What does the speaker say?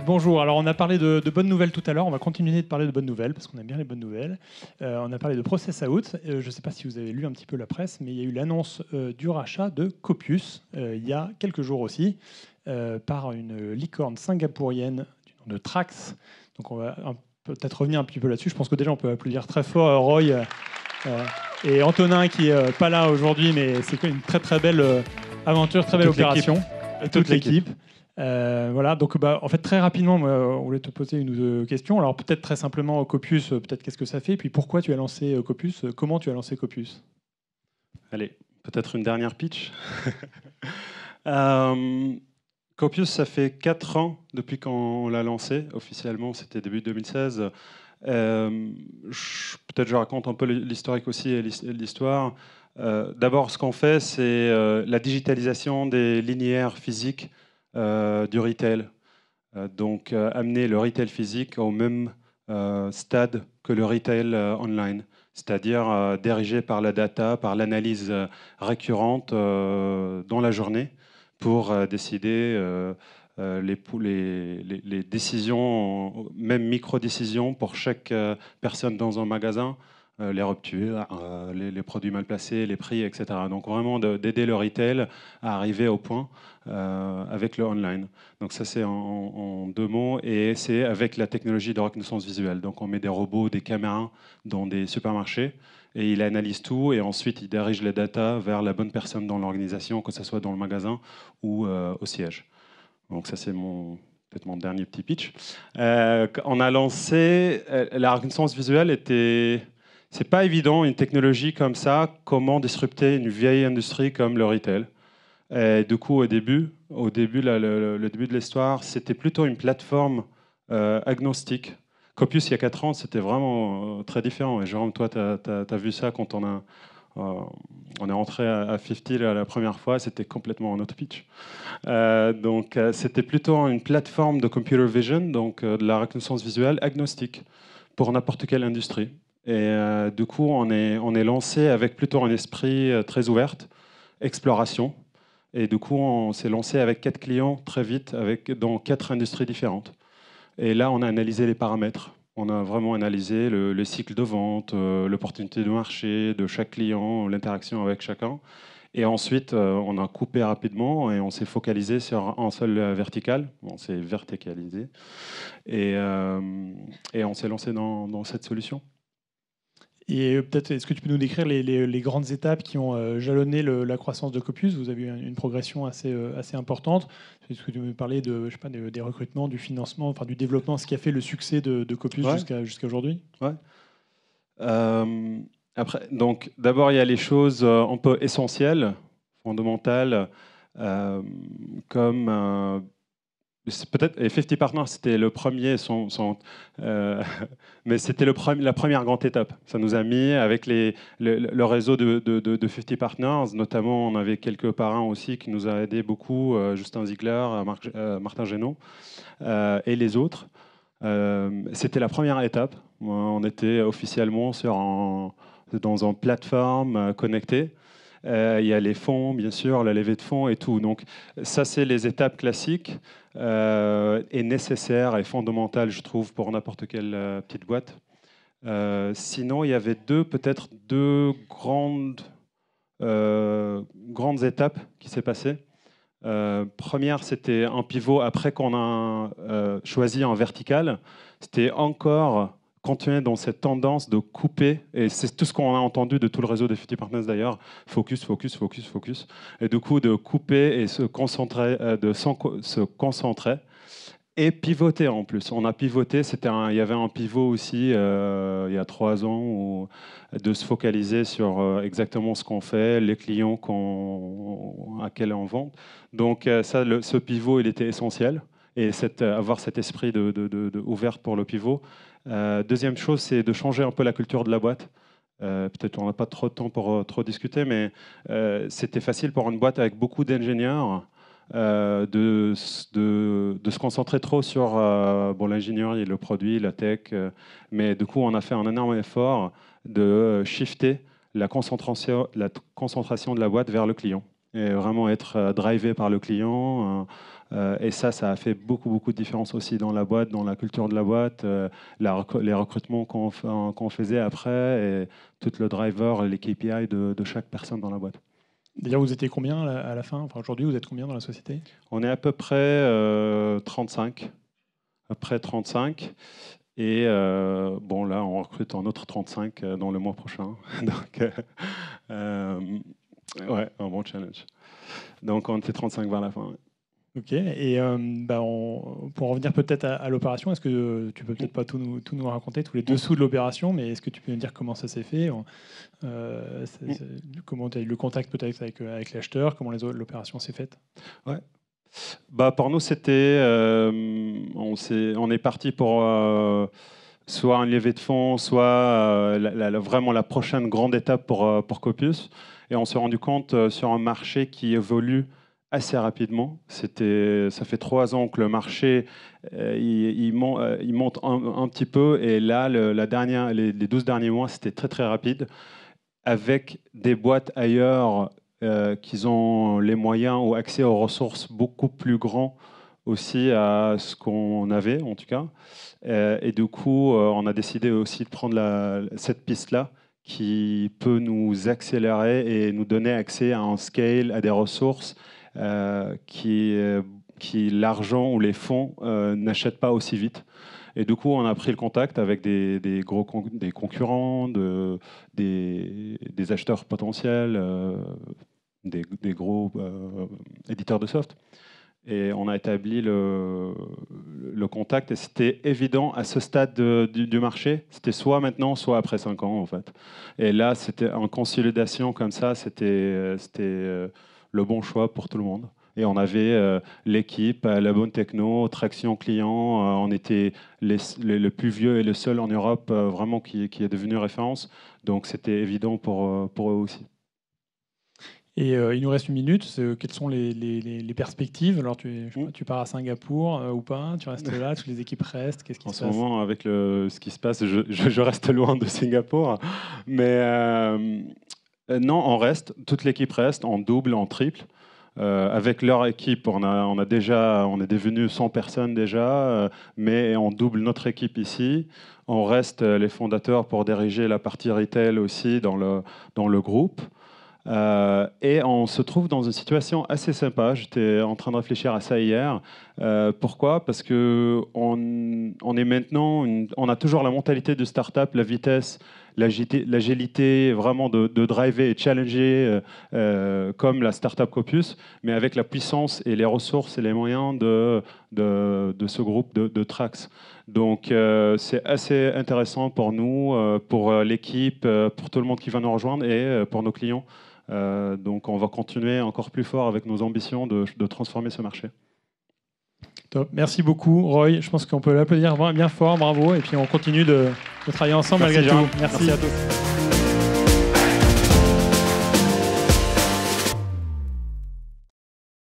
Bonjour, alors on a parlé de bonnes nouvelles tout à l'heure, on va continuer de parler de bonnes nouvelles parce qu'on aime bien les bonnes nouvelles. On a parlé de Process Out, je ne sais pas si vous avez lu un petit peu la presse, mais il y a eu l'annonce du rachat de Copius il y a quelques jours aussi par une licorne singapourienne du nom de Trax. Donc on va peut-être revenir un petit peu là-dessus, je pense que déjà on peut applaudir très fort Roy et Antonin qui n'est pas là aujourd'hui, mais c'est une très très belle aventure, très belle opération. Toute l'équipe. Voilà, donc en fait très rapidement, moi, on voulait te poser une ou deux questions. Alors peut-être très simplement Copius, peut-être qu'est-ce que ça fait, puis pourquoi tu as lancé Copius, comment tu as lancé Copius? Allez, peut-être une dernière pitch. Copius, ça fait 4 ans depuis qu'on l'a lancé. Officiellement, c'était début 2016. Peut-être je raconte un peu l'historique aussi et l'histoire. D'abord, ce qu'on fait, c'est la digitalisation des linéaires physiques du retail. Donc, amener le retail physique au même stade que le retail online, c'est-à-dire dirigé par la data, par l'analyse récurrente dans la journée pour décider les décisions, même micro-décisions pour chaque personne dans un magasin, les ruptures, les produits mal placés, les prix, etc. Donc vraiment d'aider le retail à arriver au point avec le online. Donc ça c'est en 2 mots, et c'est avec la technologie de reconnaissance visuelle. Donc on met des robots, des caméras dans des supermarchés, et il analyse tout, et ensuite il dirige les data vers la bonne personne dans l'organisation, que ce soit dans le magasin ou au siège. Donc ça c'est peut-être mon dernier petit pitch. On a lancé la reconnaissance visuelle c'est pas évident, une technologie comme ça, comment disrupter une vieille industrie comme le retail. Et du coup, au début, le début de l'histoire, c'était plutôt une plateforme agnostique. Copius, il y a 4 ans, c'était vraiment très différent. Et Jérôme, toi, tu as vu ça quand on est rentré à 50 la première fois, c'était complètement un autre pitch. Donc, c'était plutôt une plateforme de computer vision, donc de la reconnaissance visuelle agnostique pour n'importe quelle industrie. Et du coup, on est lancé avec plutôt un esprit très ouvert, exploration. Et du coup, on s'est lancé avec 4 clients très vite, dans 4 industries différentes. Et là, on a analysé les paramètres. On a vraiment analysé le cycle de vente, l'opportunité de marché de chaque client, l'interaction avec chacun. Et ensuite, on a coupé rapidement et on s'est focalisé sur un seul vertical. On s'est verticalisé. Et on s'est lancé dans cette solution. Et peut-être, est-ce que tu peux nous décrire les grandes étapes qui ont jalonné la croissance de Copius? Vous avez eu une progression assez importante. Est-ce que tu peux me parler je sais pas, des recrutements, du financement, enfin du développement, ce qui a fait le succès de Copius Ouais. jusqu'à aujourd'hui? Ouais. Après, donc, d'abord, il y a les choses un peu essentielles, fondamentales, comme peut-être, et 50 Partners, c'était le premier, mais c'était la première grande étape. Ça nous a mis avec le réseau de 50 Partners, notamment on avait quelques parrains aussi qui nous ont aidé beaucoup, Justin Ziegler, Martin Génaud et les autres. C'était la première étape. On était officiellement dans une plateforme connectée. Il y a les fonds, bien sûr, la levée de fonds et tout. Donc ça, c'est les étapes classiques et nécessaires et fondamentales, je trouve, pour n'importe quelle petite boîte. Sinon, il y avait peut-être deux grandes étapes qui s'est passées. Première, c'était un pivot après qu'on a choisi en vertical. C'était encore continuer dans cette tendance de couper, et c'est tout ce qu'on a entendu de tout le réseau de 50 Partners d'ailleurs, focus, focus, focus, focus, et du coup de couper et se concentrer, se concentrer et pivoter en plus. On a pivoté, il y avait un pivot aussi il y a 3 ans de se focaliser sur exactement ce qu'on fait, les clients à quel on vend. Donc ce pivot, il était essentiel, et avoir cet esprit ouvert pour le pivot. Deuxième chose, c'est de changer un peu la culture de la boîte. Peut-être on n'a pas trop de temps pour trop discuter, mais c'était facile pour une boîte avec beaucoup d'ingénieurs de se concentrer trop sur l'ingénierie, le produit, la tech. Mais du coup, on a fait un énorme effort de shifter la concentration de la boîte vers le client. et vraiment être drivé par le client. Et ça a fait beaucoup de différence aussi dans la boîte, dans la culture de la boîte, les recrutements qu'on faisait après, et tout le driver, les KPI de chaque personne dans la boîte. D'ailleurs, vous étiez combien à la fin? Enfin, aujourd'hui, vous êtes combien dans la société? On est à peu près 35. Après 35. Et bon, là, on recrute un autre 35 dans le mois prochain. Donc, ouais, un bon challenge. Donc, on était 35 vers la fin. Ouais. Ok. Et pour revenir peut-être à l'opération, est-ce que tu peux peut-être pas tout nous raconter, tous les dessous de l'opération, mais est-ce que tu peux nous dire comment ça s'est fait? Comment tu as eu le contact peut-être avec l'acheteur? Comment l'opération s'est faite? Ouais. Bah, pour nous, c'était, on est parti pour soit un levée de fonds, soit vraiment la prochaine grande étape pour Copius. Et on s'est rendu compte sur un marché qui évolue assez rapidement. Ça fait 3 ans que le marché il monte un petit peu. Et là, les 12 derniers mois, c'était très rapide, avec des boîtes ailleurs qui ont les moyens ou accès aux ressources beaucoup plus grands aussi à ce qu'on avait, en tout cas. Et du coup, on a décidé aussi de prendre cette piste-là qui peut nous accélérer et nous donner accès à un scale, à des ressources qui l'argent ou les fonds n'achètent pas aussi vite. Et du coup, on a pris le contact avec des concurrents, des acheteurs potentiels, des gros éditeurs de soft. Et on a établi le contact. Et c'était évident à ce stade du marché. C'était soit maintenant, soit après 5 ans, en fait. Et là, c'était en consolidation comme ça. C'était le bon choix pour tout le monde. Et on avait l'équipe, la bonne techno, traction client. On était le plus vieux et le seul en Europe vraiment qui est devenu référence. Donc c'était évident pour eux aussi. Et il nous reste 1 minute. Quelles sont les perspectives? Alors, tu pars à Singapour ou pas? Tu restes là? Toutes les équipes restent? Qu'est-ce qui se passe? En ce moment, avec ce qui se passe, je reste loin de Singapour. Mais non, on reste. Toute l'équipe reste en double, en triple. Avec leur équipe, on est devenu 100 personnes déjà, mais on double notre équipe ici. On reste les fondateurs pour diriger la partie retail aussi dans le groupe. Et on se trouve dans une situation assez sympa. J'étais en train de réfléchir à ça hier. Pourquoi? Parce que on est maintenant, on a toujours la mentalité de start-up, la vitesse, l'agilité, vraiment de driver et challenger comme la start-up Copius, mais avec la puissance et les ressources et les moyens de ce groupe de Trax. Donc c'est assez intéressant pour nous, pour l'équipe, pour tout le monde qui va nous rejoindre et pour nos clients. Donc on va continuer encore plus fort avec nos ambitions de transformer ce marché. Top. Merci beaucoup, Roy. Je pense qu'on peut l'applaudir bien fort, bravo. Et puis on continue de travailler ensemble. Merci, malgré Jean. tout. Merci à tous.